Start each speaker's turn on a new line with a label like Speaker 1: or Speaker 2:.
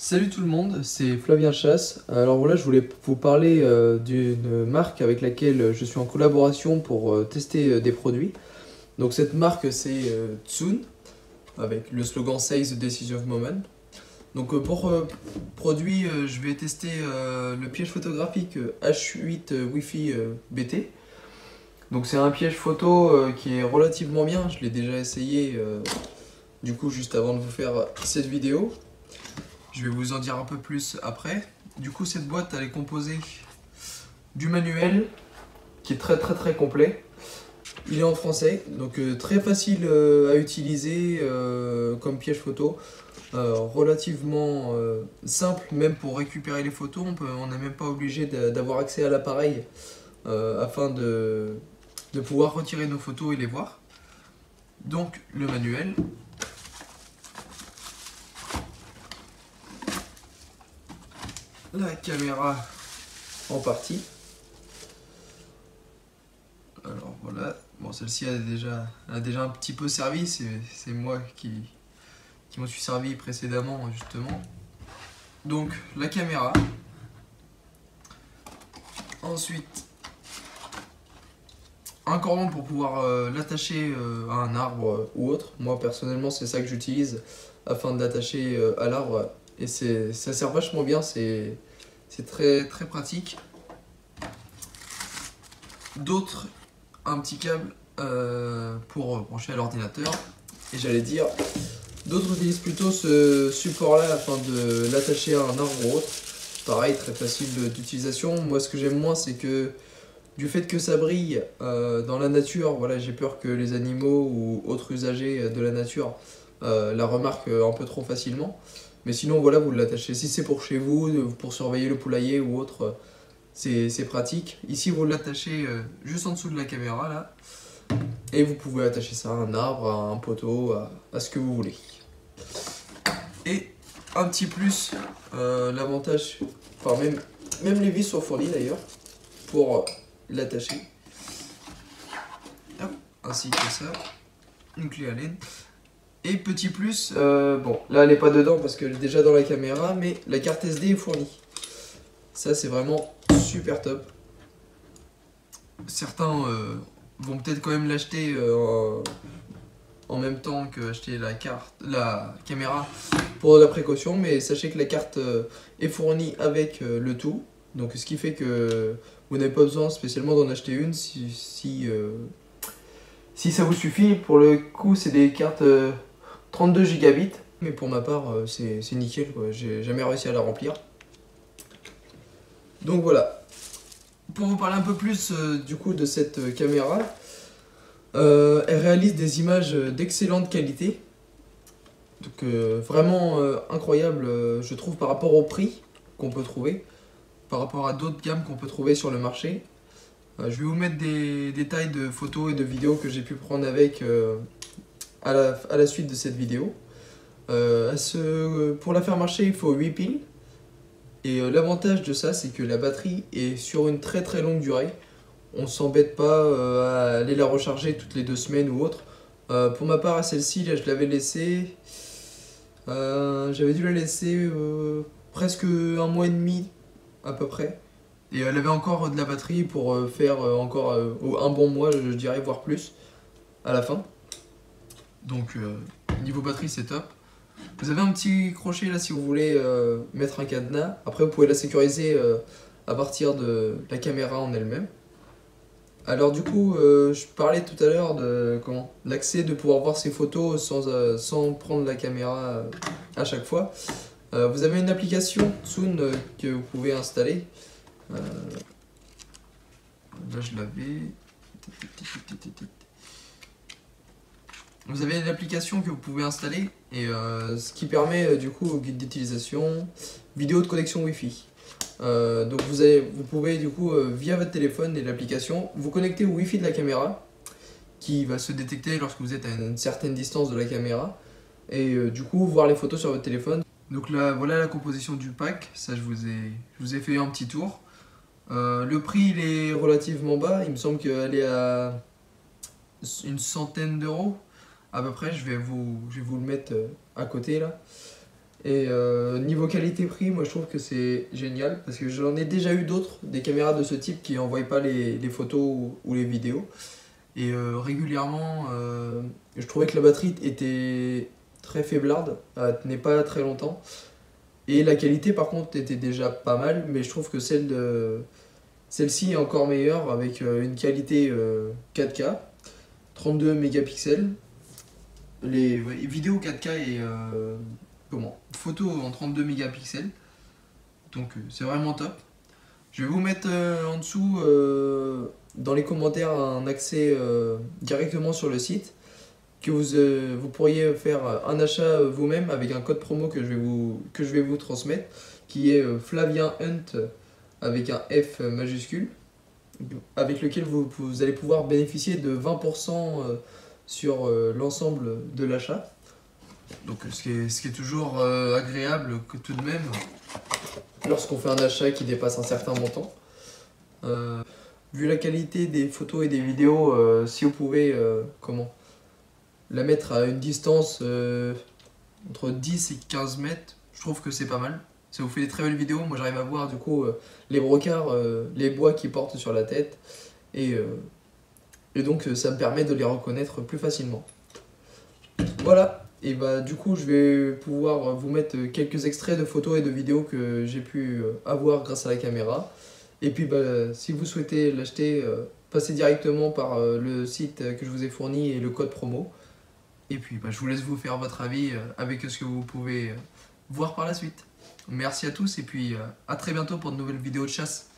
Speaker 1: Salut tout le monde, c'est Flavien Chasse. Alors voilà, je voulais vous parler d'une marque avec laquelle je suis en collaboration pour tester des produits. Donc cette marque c'est Tsun, avec le slogan Seize the Decisive Moment. Donc pour produit, je vais tester le piège photographique H8 Wi-Fi BT. Donc c'est un piège photo qui est relativement bien, je l'ai déjà essayé du coup juste avant de vous faire cette vidéo. Je vais vous en dire un peu plus après. Du coup, cette boîte, elle est composée du manuel, qui est très complet. Il est en français, donc très facile à utiliser comme piège photo. Relativement simple, même pour récupérer les photos. On n'est même pas obligé d'avoir accès à l'appareil afin de pouvoir retirer nos photos et les voir. Donc, le manuel. La caméra en partie. Alors voilà, bon celle-ci a déjà un petit peu servi, c'est moi qui m'en suis servi précédemment justement. Donc la caméra. Ensuite un cordon pour pouvoir l'attacher à un arbre ou autre. Moi personnellement c'est ça que j'utilise afin de l'attacher à l'arbre et ça sert vachement bien, c'est très pratique. D'autres, un petit câble pour brancher à l'ordinateur. Et j'allais dire, d'autres utilisent plutôt ce support là afin de l'attacher à un arbre ou autre. Pareil, très facile d'utilisation. Moi ce que j'aime moins c'est que du fait que ça brille dans la nature, voilà, j'ai peur que les animaux ou autres usagers de la nature la remarquent un peu trop facilement. Mais sinon voilà, vous l'attachez, si c'est pour chez vous, pour surveiller le poulailler ou autre, c'est pratique. Ici vous l'attachez juste en dessous de la caméra là. Et vous pouvez attacher ça à un arbre, à un poteau, à ce que vous voulez. Et un petit plus, l'avantage, enfin même les vis sont fournies d'ailleurs pour l'attacher. Ainsi que ça, une clé Allen. Et petit plus, bon là elle n'est pas dedans parce qu'elle est déjà dans la caméra, mais la carte SD est fournie. Ça c'est vraiment super top. Certains vont peut-être quand même l'acheter en même temps que acheter la caméra pour de la précaution, mais sachez que la carte est fournie avec le tout. Donc ce qui fait que vous n'avez pas besoin spécialement d'en acheter une si ça vous suffit. Pour le coup c'est des cartes 32 gigabits, mais pour ma part c'est nickel, j'ai jamais réussi à la remplir. Donc voilà, pour vous parler un peu plus du coup de cette caméra, elle réalise des images d'excellente qualité, donc vraiment incroyable je trouve par rapport au prix qu'on peut trouver, par rapport à d'autres gammes qu'on peut trouver sur le marché. Je vais vous mettre des détails de photos et de vidéos que j'ai pu prendre avec à la suite de cette vidéo. Pour la faire marcher il faut 8 piles. Et l'avantage de ça, c'est que la batterie est sur une très longue durée. On s'embête pas à aller la recharger toutes les 2 semaines ou autre. Pour ma part, à celle-ci, là, je l'avais laissée. J'avais dû la laisser presque 1 mois et demi à peu près. Et elle avait encore de la batterie pour faire encore un bon mois, je dirais, voire plus, à la fin. Donc, niveau batterie, c'est top. Vous avez un petit crochet là si vous voulez mettre un cadenas. Après vous pouvez la sécuriser à partir de la caméra en elle-même. Alors du coup, je parlais tout à l'heure de l'accès, de pouvoir voir ses photos sans prendre la caméra à chaque fois. Vous avez une application Tsun que vous pouvez installer. Là je l'avais. Vous avez une application que vous pouvez installer et ce qui permet du coup au guide d'utilisation, vidéo de connexion Wi-Fi. Donc vous pouvez du coup via votre téléphone et l'application vous connecter au Wi-Fi de la caméra qui va se détecter lorsque vous êtes à une certaine distance de la caméra et du coup voir les photos sur votre téléphone. Donc là voilà la composition du pack, ça je vous ai fait un petit tour. Le prix il est relativement bas, il me semble qu'elle est à une centaine d'euros à peu près, je vais vous le mettre à côté là. Et niveau qualité-prix, moi je trouve que c'est génial parce que j'en ai déjà eu d'autres, des caméras de ce type qui n'envoient pas les photos ou les vidéos. Et régulièrement, je trouvais que la batterie était très faiblarde, elle tenait pas très longtemps. Et la qualité par contre était déjà pas mal, mais je trouve que celle-ci est encore meilleure avec une qualité 4K, 32 mégapixels. Les vidéos 4K et photos en 32 mégapixels. Donc c'est vraiment top. Je vais vous mettre en dessous dans les commentaires un accès directement sur le site que vous pourriez faire un achat vous-même avec un code promo que je vais vous transmettre qui est Flavien Hunt avec un F majuscule avec lequel vous allez pouvoir bénéficier de 20% sur l'ensemble de l'achat. Donc ce qui est toujours agréable que tout de même lorsqu'on fait un achat qui dépasse un certain montant. Vu la qualité des photos et des vidéos, si vous pouvez la mettre à une distance entre 10 et 15 mètres, je trouve que c'est pas mal. Ça vous fait des très belles vidéos. Moi j'arrive à voir du coup les brocards, les bois qui portent sur la tête et donc ça me permet de les reconnaître plus facilement. Voilà, et bah du coup je vais pouvoir vous mettre quelques extraits de photos et de vidéos que j'ai pu avoir grâce à la caméra. Et puis bah, si vous souhaitez l'acheter, passez directement par le site que je vous ai fourni et le code promo. Et puis bah, je vous laisse vous faire votre avis avec ce que vous pouvez voir par la suite. Merci à tous et puis à très bientôt pour de nouvelles vidéos de chasse.